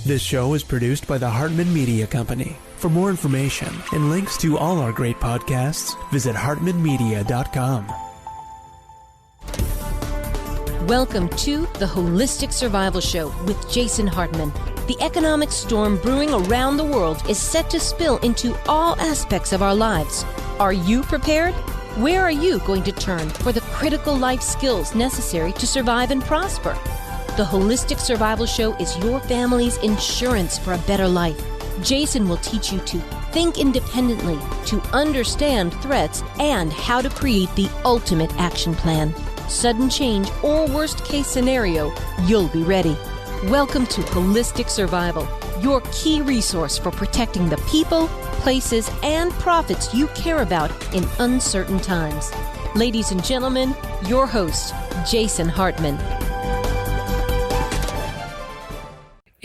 This show is produced by the Hartman Media Company. For more information and links to all our great podcasts, visit hartmanmedia.com. Welcome to the Holistic Survival Show with Jason Hartman. The economic storm brewing around the world is set to spill into all aspects of our lives. Are you prepared? Where are you going to turn for the critical life skills necessary to survive and prosper? The Holistic Survival Show is your family's insurance for a better life. Jason will teach you to think independently, to understand threats, and how to create the ultimate action plan. Sudden change or worst case scenario, you'll be ready. Welcome to Holistic Survival, your key resource for protecting the people, places, and profits you care about in uncertain times. Ladies and gentlemen, your host, Jason Hartman.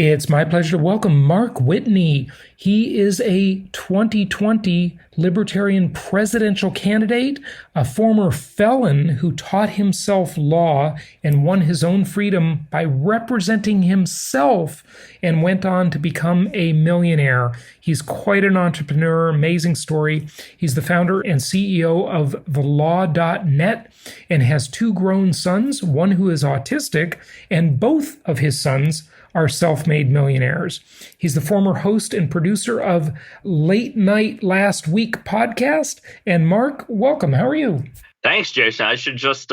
It's my pleasure to welcome Mark Whitney. He is a 2020 Libertarian Presidential candidate, a former felon who taught himself law and won his own freedom by representing himself and went on to become a millionaire. He's quite an entrepreneur, amazing story. He's the founder and CEO of thelaw.net and has two grown sons, one who is autistic, and both of his sons are self-made millionaires. He's the former host and producer of Late Night Last Week podcast. And Mark, welcome. How are you? Thanks, Jason. I should just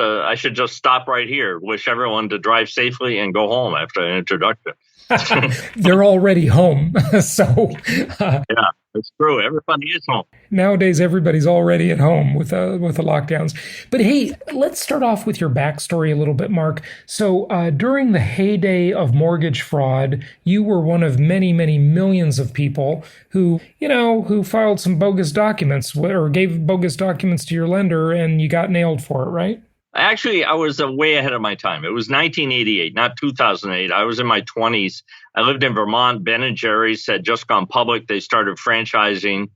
stop right here. Wish everyone to drive safely and go home after an introduction. They're already home. Yeah, it's true. Everybody is home. Nowadays, everybody's already at home with the lockdowns. But hey, let's start off with your backstory a little bit, Mark. So during the heyday of mortgage fraud, you were one of many, many millions of people who filed some bogus documents or gave bogus documents to your lender, and you got nailed for it, right? Actually, I was way ahead of my time. It was 1988, not 2008. I was in my 20s. I lived in Vermont. Ben & Jerry's had just gone public. They started franchising.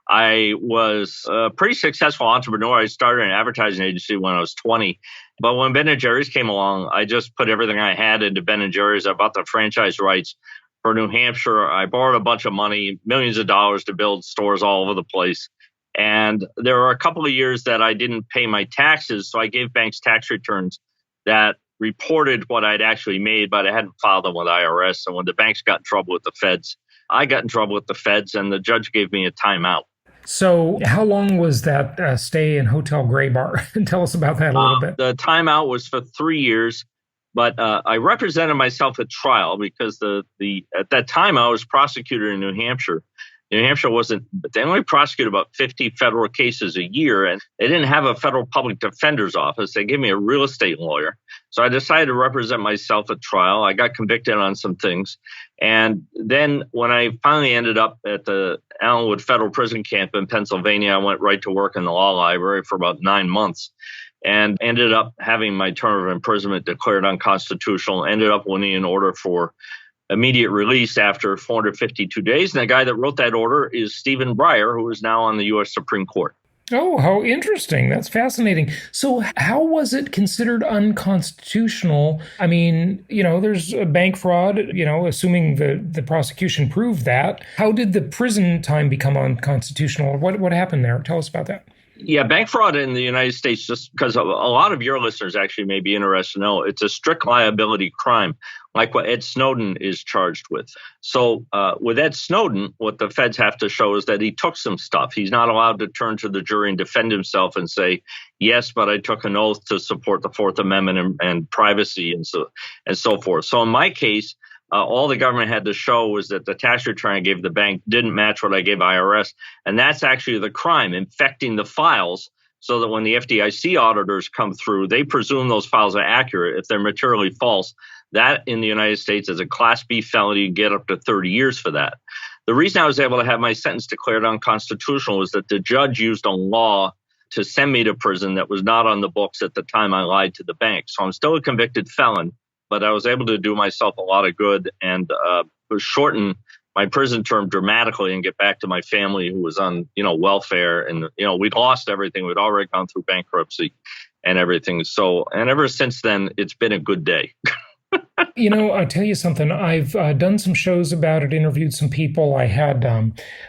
I was a pretty successful entrepreneur. I started an advertising agency when I was 20. But when Ben & Jerry's came along, I just put everything I had into Ben & Jerry's. I bought the franchise rights for New Hampshire. I borrowed a bunch of money, millions of dollars to build stores all over the place. And there were a couple of years that I didn't pay my taxes, so I gave banks tax returns that reported what I'd actually made, but I hadn't filed them with IRS. And when the banks got in trouble with the feds, I got in trouble with the feds, and the judge gave me a timeout. So how long was that stay in Hotel Gray Bar? Tell us about that a little bit. The timeout was for 3 years, but I represented myself at trial because at that time I was prosecutor in New Hampshire. New Hampshire they only prosecute about 50 federal cases a year, and they didn't have a federal public defender's office. They gave me a real estate lawyer. So I decided to represent myself at trial. I got convicted on some things. And then when I finally ended up at the Allenwood Federal Prison Camp in Pennsylvania, I went right to work in the law library for about 9 months and ended up having my term of imprisonment declared unconstitutional, ended up winning an order for immediate release after 452 days. And the guy that wrote that order is Stephen Breyer, who is now on the U.S. Supreme Court. Oh, how interesting. That's fascinating. So how was it considered unconstitutional? I mean, there's a bank fraud, assuming the prosecution proved that. How did the prison time become unconstitutional? What happened there? Tell us about that. Yeah, bank fraud in the United States, just because a lot of your listeners actually may be interested to know, it's a strict liability crime, like what Ed Snowden is charged with. So with Ed Snowden, what the feds have to show is that he took some stuff. He's not allowed to turn to the jury and defend himself and say, yes, but I took an oath to support the Fourth Amendment and privacy and so forth. So in my case, all the government had to show was that the tax return I gave the bank didn't match what I gave IRS. And that's actually the crime, infecting the files so that when the FDIC auditors come through, they presume those files are accurate. If they're materially false, that in the United States is a Class B felony. You get up to 30 years for that. The reason I was able to have my sentence declared unconstitutional was that the judge used a law to send me to prison that was not on the books at the time I lied to the bank. So I'm still a convicted felon, but I was able to do myself a lot of good and shorten my prison term dramatically and get back to my family who was on, welfare. And, we'd lost everything. We'd already gone through bankruptcy and everything. So, and ever since then, it's been a good day. I'll tell you something. I've done some shows about it, interviewed some people. I had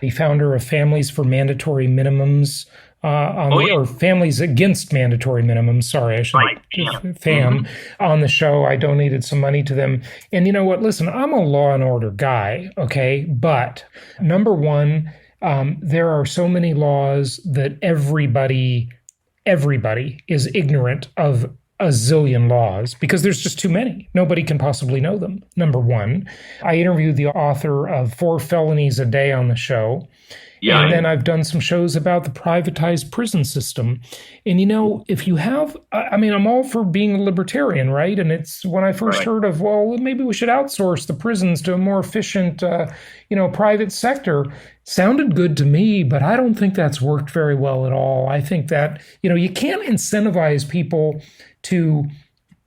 the founder of Families for Mandatory Minimums or Families Against Mandatory Minimums. Sorry, I should FAM on the show. I donated some money to them. And you know what? Listen, I'm a law and order guy, okay? But number one, there are so many laws that everybody is ignorant of a zillion laws because there's just too many. Nobody can possibly know them, number one. I interviewed the author of 4 Felonies a Day on the show. Yeah. And then I've done some shows about the privatized prison system. And, if you have, I'm all for being a libertarian, right? And it's when I first heard of, well, maybe we should outsource the prisons to a more efficient, private sector. Sounded good to me, but I don't think that's worked very well at all. I think that, you can't incentivize people to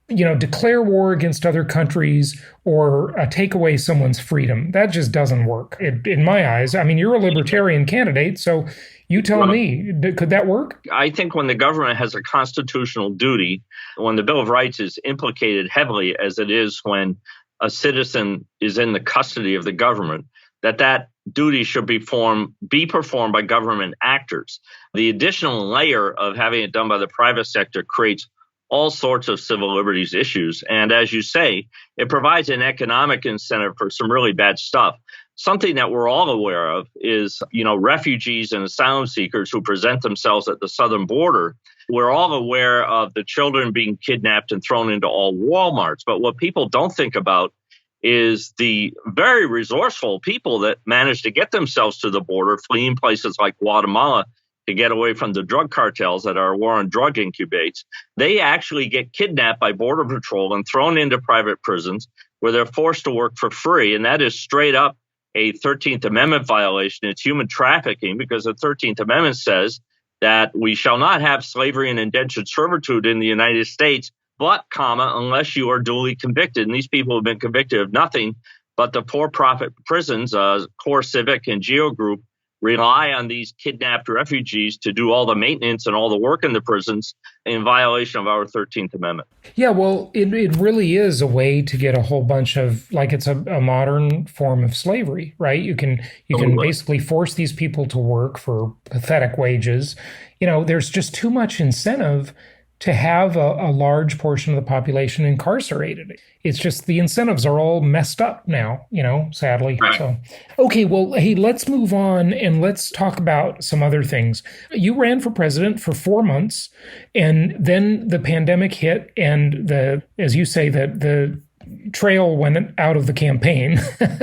declare war against other countries or take away someone's freedom. That just doesn't work in my eyes. You're a libertarian candidate, so you tell me, could that work? I think when the government has a constitutional duty, when the Bill of Rights is implicated heavily, as it is when a citizen is in the custody of the government, that duty should be performed by government actors. The additional layer of having it done by the private sector creates all sorts of civil liberties issues. And as you say, it provides an economic incentive for some really bad stuff. Something that we're all aware of is, refugees and asylum seekers who present themselves at the southern border. We're all aware of the children being kidnapped and thrown into all Walmarts. But what people don't think about is the very resourceful people that manage to get themselves to the border, fleeing places like Guatemala to get away from the drug cartels that are war on drug incubates. They actually get kidnapped by Border Patrol and thrown into private prisons where they're forced to work for free. And that is straight up a 13th Amendment violation. It's human trafficking because the 13th Amendment says that we shall not have slavery and indentured servitude in the United States, but, unless you are duly convicted. And these people have been convicted of nothing but the for-profit prisons, Core Civic and Geo Group, rely on these kidnapped refugees to do all the maintenance and all the work in the prisons in violation of our 13th Amendment. Yeah, well, it really is a way to get a whole bunch of, it's a modern form of slavery, right? You can basically force these people to work for pathetic wages. There's just too much incentive to have a large portion of the population incarcerated. It's just the incentives are all messed up now, sadly. Right. So, okay, well, hey, let's move on and let's talk about some other things. You ran for president for 4 months, and then the pandemic hit, and as you say, the trail went out of the campaign.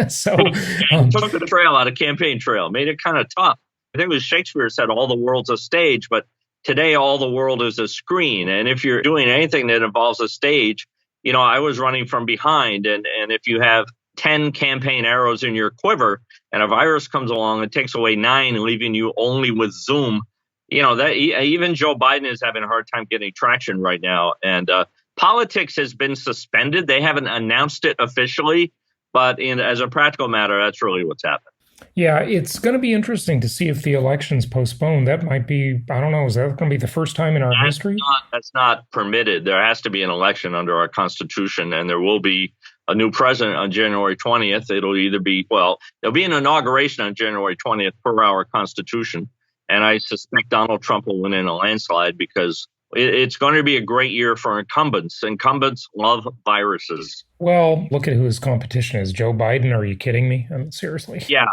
So took the trail out of campaign trail, made it kind of tough. I think it was Shakespeare said, all the world's a stage, but today, all the world is a screen. And if you're doing anything that involves a stage, I was running from behind. And if you have 10 campaign arrows in your quiver and a virus comes along and takes away 9, leaving you only with Zoom, that even Joe Biden is having a hard time getting traction right now. And politics has been suspended. They haven't announced it officially. But as a practical matter, that's really what's happened. Yeah, it's going to be interesting to see if the election's postponed. That might be, I don't know, is that going to be the first time in our history? That's not permitted. There has to be an election under our Constitution, and there will be a new president on January 20th. It'll either be, there'll be an inauguration on January 20th per our Constitution, and I suspect Donald Trump will win in a landslide because it's going to be a great year for incumbents. Incumbents love viruses. Well, look at who his competition is. Joe Biden. Are you kidding me? Seriously. Yeah,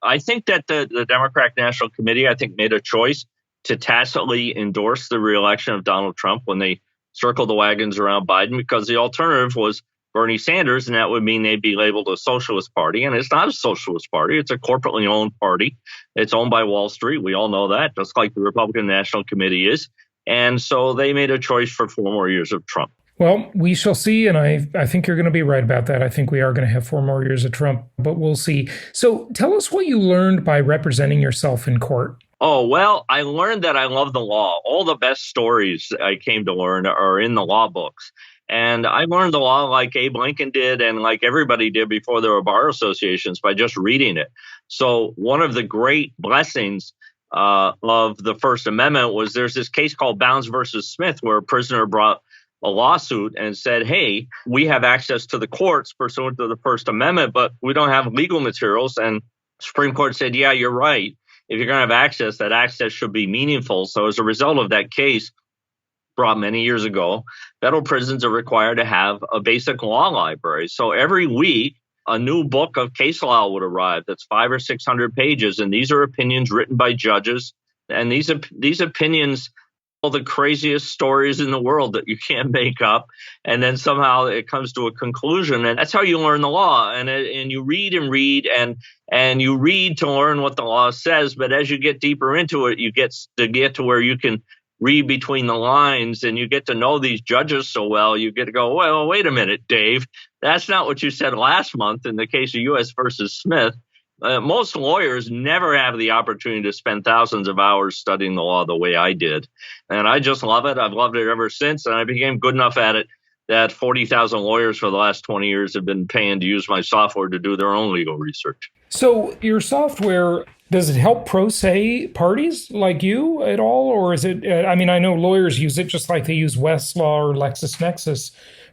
I think that the Democratic National Committee, made a choice to tacitly endorse the reelection of Donald Trump when they circled the wagons around Biden, because the alternative was Bernie Sanders, and that would mean they'd be labeled a socialist party. And it's not a socialist party. It's a corporately owned party. It's owned by Wall Street. We all know that, just like the Republican National Committee is. And so they made a choice for 4 more years of Trump. Well, we shall see, and I think you're going to be right about that. I think we are going to have 4 more years of Trump, but we'll see. So tell us what you learned by representing yourself in court. Oh, well, I learned that I love the law. All the best stories I came to learn are in the law books. And I learned the law like Abe Lincoln did and like everybody did before there were bar associations by just reading it. So one of the great blessings of the First Amendment was there's this case called Bounds versus Smith, where a prisoner brought a lawsuit and said, hey, we have access to the courts pursuant to the First Amendment, but we don't have legal materials. And Supreme Court said, yeah, you're right. If you're going to have access, that access should be meaningful. So as a result of that case brought many years ago, federal prisons are required to have a basic law library. So every week, a new book of case law would arrive that's 500 or 600 pages. And these are opinions written by judges. And these opinions, all the craziest stories in the world that you can't make up. And then somehow it comes to a conclusion. And that's how you learn the law. And you read and read and you read to learn what the law says. But as you get deeper into it, you get to where you can read between the lines and you get to know these judges so well. You get to go, well, wait a minute, Dave. That's not what you said last month in the case of U.S. versus Smith. Most lawyers never have the opportunity to spend thousands of hours studying the law the way I did. And I just love it. I've loved it ever since. And I became good enough at it that 40,000 lawyers for the last 20 years have been paying to use my software to do their own legal research. So your software, does it help pro se parties like you at all? Or is it, I know lawyers use it just like they use Westlaw or LexisNexis.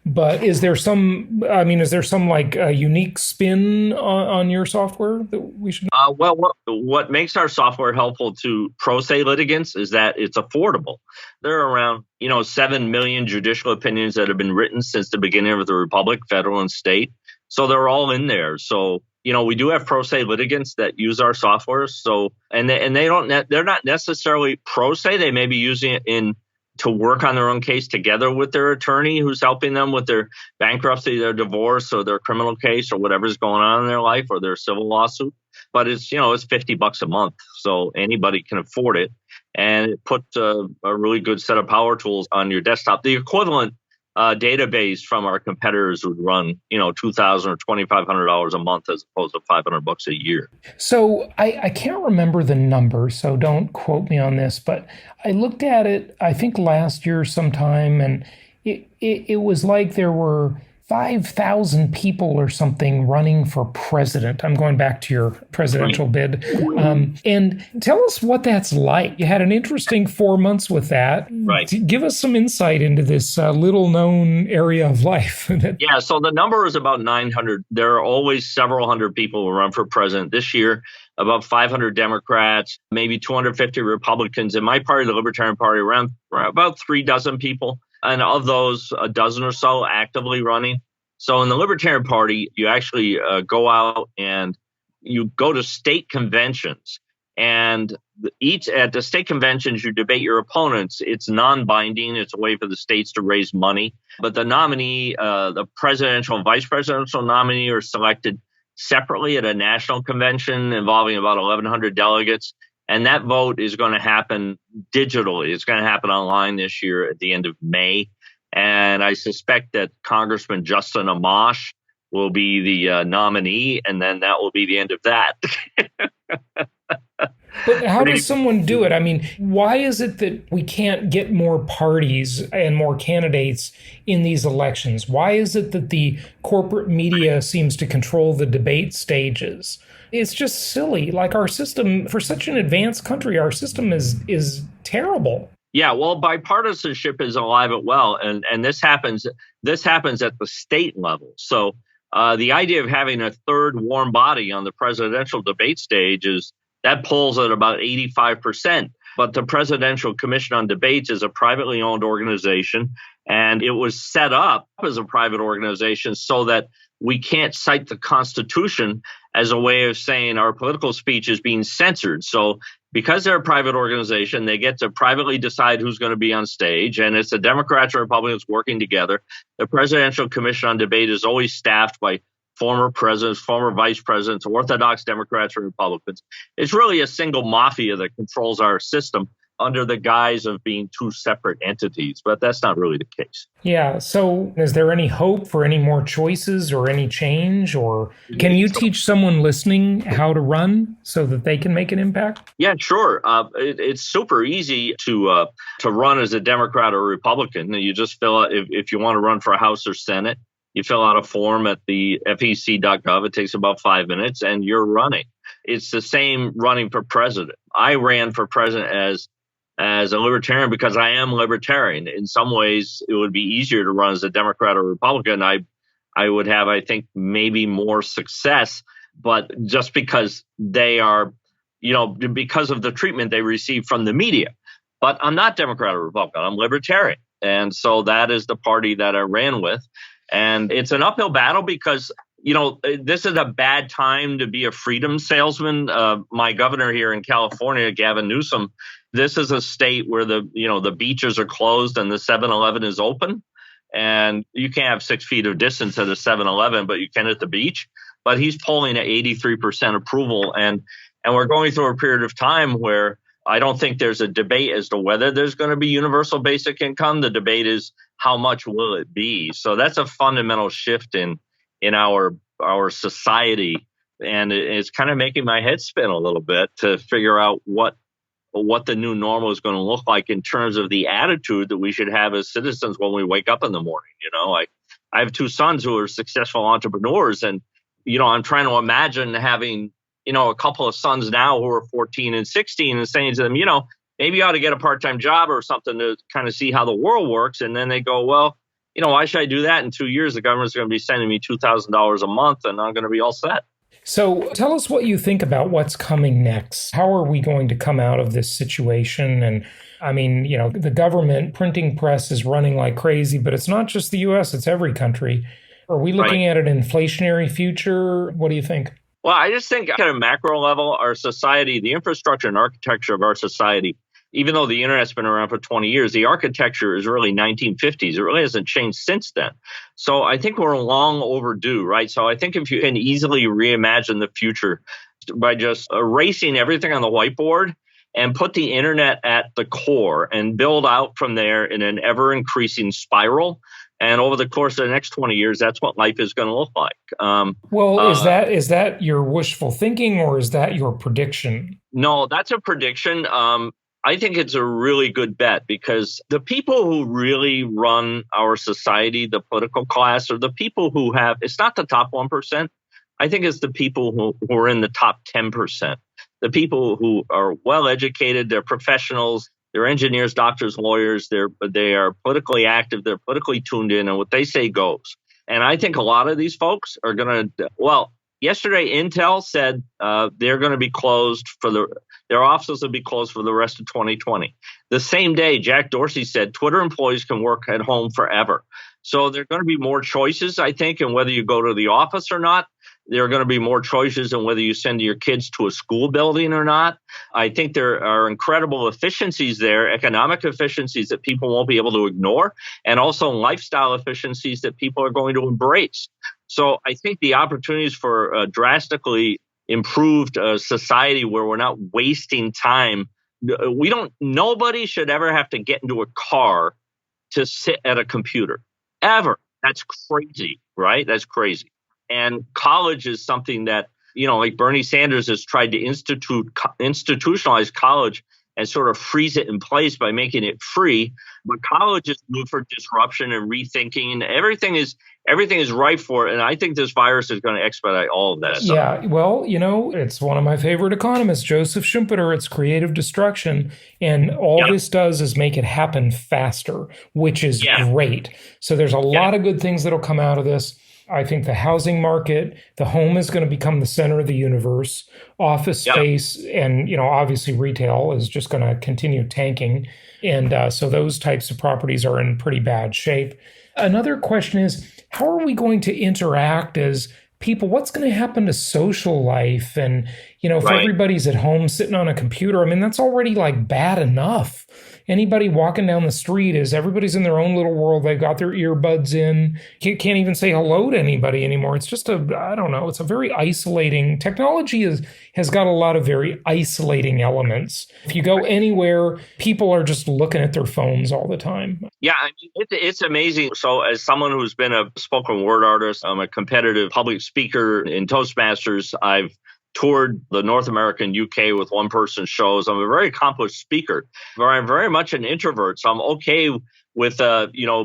But is there some like unique spin on your software that we should know? Well, what makes our software helpful to pro se litigants is that it's affordable. There are around, 7 million judicial opinions that have been written since the beginning of the Republic, federal and state. So they're all in there. So, we do have pro se litigants that use our software. So, and they're not necessarily pro se. They may be using it to work on their own case together with their attorney who's helping them with their bankruptcy, their divorce, or their criminal case, or whatever's going on in their life, or their civil lawsuit. But it's $50 a month, so anybody can afford it. And it puts a really good set of power tools on your desktop. The equivalent database from our competitors would run, $2,000 or $2,500 a month as opposed to $500 a year. So I can't remember the number, so don't quote me on this, but I looked at it, I think last year sometime, and it was like there were 5,000 people or something running for president. I'm going back to your presidential bid. And tell us what that's like. You had an interesting 4 months with that. Right. Give us some insight into this little known area of life. Yeah, so the number is about 900. There are always several hundred people who run for president. This year, about 500 Democrats, maybe 250 Republicans. In my party, the Libertarian Party, around about 36 people. And of those, a dozen or so actively running. So in the Libertarian Party, you actually go out and you go to state conventions. And at the state conventions, you debate your opponents. It's non-binding. It's a way for the states to raise money. But the nominee, the presidential and vice presidential nominee, are selected separately at a national convention involving about 1,100 delegates. And that vote is going to happen digitally. It's going to happen online this year at the end of May. And I suspect that Congressman Justin Amash will be the nominee, and then that will be the end of that. But how does someone do it? Why is it that we can't get more parties and more candidates in these elections? Why is it that the corporate media seems to control the debate stages? It's just silly. Like, our system, for such an advanced country, our system is terrible. Yeah, well, bipartisanship is alive and well, and this happens at the state level. So the idea of having a third warm body on the presidential debate stage that polls at about 85%. But the Presidential Commission on Debates is a privately owned organization, and it was set up as a private organization so that we can't cite the Constitution as a way of saying our political speech is being censored. So because they're a private organization, they get to privately decide who's going to be on stage. And it's the Democrats and Republicans working together. The Presidential Commission on Debate is always staffed by former presidents, former vice presidents, Orthodox Democrats and Republicans. It's really a single mafia that controls our system under the guise of being two separate entities, but that's not really the case. Yeah, so is there any hope for any more choices or any change, or can you teach someone listening how to run so that they can make an impact? Yeah, sure. It's super easy to run as a Democrat or Republican. You just fill out, if you want to run for a House or Senate, you fill out a form at the fec.gov. It takes about 5 minutes and you're running. It's the same running for president. I ran for president as as a libertarian because I am libertarian. In some ways, it would be easier to run as a Democrat or Republican. I would have, I think, maybe more success, but just because they are, because of the treatment they receive from the media. But I'm not Democrat or Republican. I'm libertarian. And so that is the party that I ran with. And it's an uphill battle because, this is a bad time to be a freedom salesman. My governor here in California, Gavin Newsom, this is a state where the beaches are closed and the 7-Eleven is open. And you can't have 6 feet of distance at a 7-Eleven, but you can at the beach. But he's polling at 83% approval. And we're going through a period of time where I don't think there's a debate as to whether there's going to be universal basic income. The debate is how much will it be? So that's a fundamental shift in our society. And it's kind of making my head spin a little bit to figure out what the new normal is going to look like in terms of the attitude that we should have as citizens when we wake up in the morning. I have 2 sons who are successful entrepreneurs, and, I'm trying to imagine having, a couple of sons now who are 14 and 16 and saying to them, maybe you ought to get a part-time job or something to kind of see how the world works. And then they go, well, why should I do that? In 2 years, the government's going to be sending me $2,000 a month and I'm going to be all set. So tell us what you think about what's coming next. How are we going to come out of this situation? And I mean, the government printing press is running like crazy, but it's not just the U.S., it's every country. Are we looking at an inflationary future? What do you think? Well, I just think at a macro level, our society, the infrastructure and architecture of our society, even though the internet's been around for 20 years, the architecture is really 1950s. It really hasn't changed since then. So I think we're long overdue, right? So I think if you can easily reimagine the future by just erasing everything on the whiteboard and put the internet at the core and build out from there in an ever increasing spiral. And over the course of the next 20 years, that's what life is going to look like. Is that your wishful thinking or is that your prediction? No, that's a prediction. I think it's a really good bet because the people who really run our society, the political class, or the people who have, it's not the top 1%. I think it's the people who are in the top 10%. The people who are well educated, they're professionals, they're engineers, doctors, lawyers, they are politically active, they're politically tuned in, and what they say goes. And I think a lot of these folks are going to, yesterday Intel said they're going to be closed their offices will be closed for the rest of 2020. The same day, Jack Dorsey said Twitter employees can work at home forever. So there are going to be more choices, I think, in whether you go to the office or not. There are going to be more choices in whether you send your kids to a school building or not. I think there are incredible efficiencies there, economic efficiencies that people won't be able to ignore, and also lifestyle efficiencies that people are going to embrace. So I think the opportunities for drastically improved society where we're not wasting time. Nobody should ever have to get into a car to sit at a computer ever. That's crazy, right? That's crazy. And college is something that, like Bernie Sanders has tried to institutionalize college and sort of freeze it in place by making it free. But college is moved for disruption and rethinking. Everything is ripe for it. And I think this virus is going to expedite all of that. Yeah, well, it's one of my favorite economists, Joseph Schumpeter. It's creative destruction. And all this does is make it happen faster, which is great. So there's a lot of good things that'll come out of this. I think the housing market, the home is going to become the center of the universe. Office space and, obviously retail is just going to continue tanking. And so those types of properties are in pretty bad shape. Another question is, how are we going to interact as people? What's going to happen to social life? And, if everybody's at home sitting on a computer, I mean, that's already like bad enough. Anybody walking down the street everybody's in their own little world. They've got their earbuds in. You can't even say hello to anybody anymore. It's just it's a very isolating, technology has got a lot of very isolating elements. If you go anywhere, people are just looking at their phones all the time. Yeah, it's amazing. So as someone who's been a spoken word artist, I'm a competitive public speaker in Toastmasters. I've toured the North American UK with one-person shows. I'm a very accomplished speaker, but I'm very much an introvert. So I'm okay with,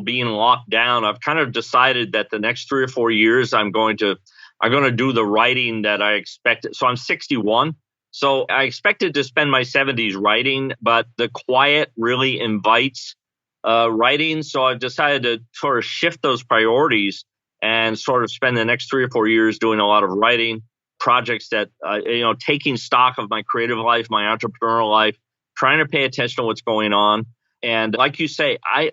being locked down. I've kind of decided that the next 3 or 4 years, I'm going to do the writing that I expected. So I'm 61. So I expected to spend my 70s writing, but the quiet really invites writing. So I've decided to sort of shift those priorities and sort of spend the next 3 or 4 years doing a lot of writing projects that, taking stock of my creative life, my entrepreneurial life, trying to pay attention to what's going on. And like you say, I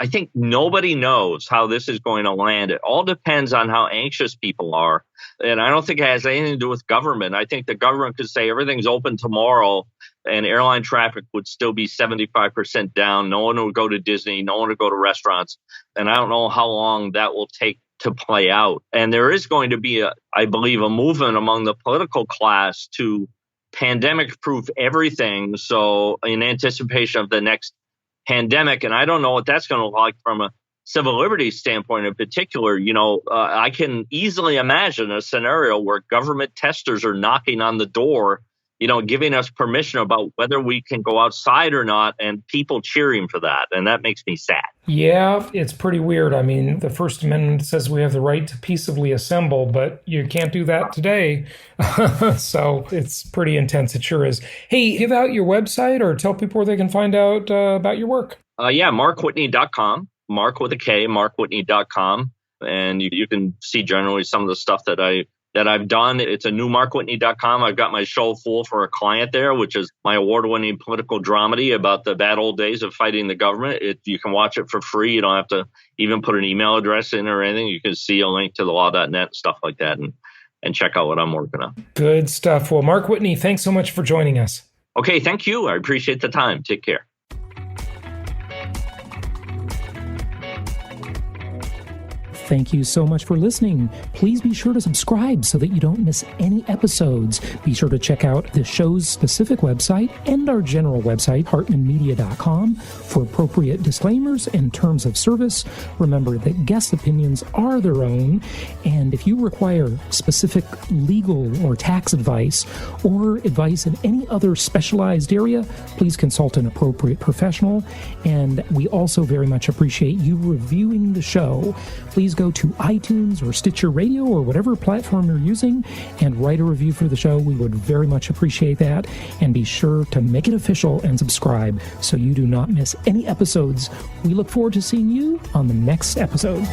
think nobody knows how this is going to land. It all depends on how anxious people are. And I don't think it has anything to do with government. I think the government could say everything's open tomorrow and airline traffic would still be 75% down. No one would go to Disney. No one would go to restaurants. And I don't know how long that will take to play out. And there is going to be, I believe, a movement among the political class to pandemic-proof everything. So in anticipation of the next pandemic, and I don't know what that's going to look like from a civil liberties standpoint in particular. I can easily imagine a scenario where government testers are knocking on the door, giving us permission about whether we can go outside or not, and people cheering for that. And that makes me sad. Yeah, it's pretty weird. I mean, the First Amendment says we have the right to peaceably assemble, but you can't do that today. So it's pretty intense. It sure is. Hey, give out your website or tell people where they can find out about your work. MarkWhitney.com, Mark with a K, MarkWhitney.com. And you can see generally some of the stuff that I've done. It's a new MarkWhitney.com. I've got my show Fool for a Client there, which is my award-winning political dramedy about the bad old days of fighting the government. You can watch it for free. You don't have to even put an email address in or anything. You can see a link to the law.net, stuff like that, and check out what I'm working on. Good stuff. Well, Mark Whitney, thanks so much for joining us. Okay, thank you. I appreciate the time. Take care. Thank you so much for listening. Please be sure to subscribe so that you don't miss any episodes. Be sure to check out the show's specific website and our general website, hartmanmedia.com, for appropriate disclaimers and terms of service. Remember that guest opinions are their own, and if you require specific legal or tax advice or advice in any other specialized area, please consult an appropriate professional. And we also very much appreciate you reviewing the show. Please go to iTunes or Stitcher Radio or whatever platform you're using and write a review for the show. We would very much appreciate that. And be sure to make it official and subscribe so you do not miss any episodes. We look forward to seeing you on the next episode.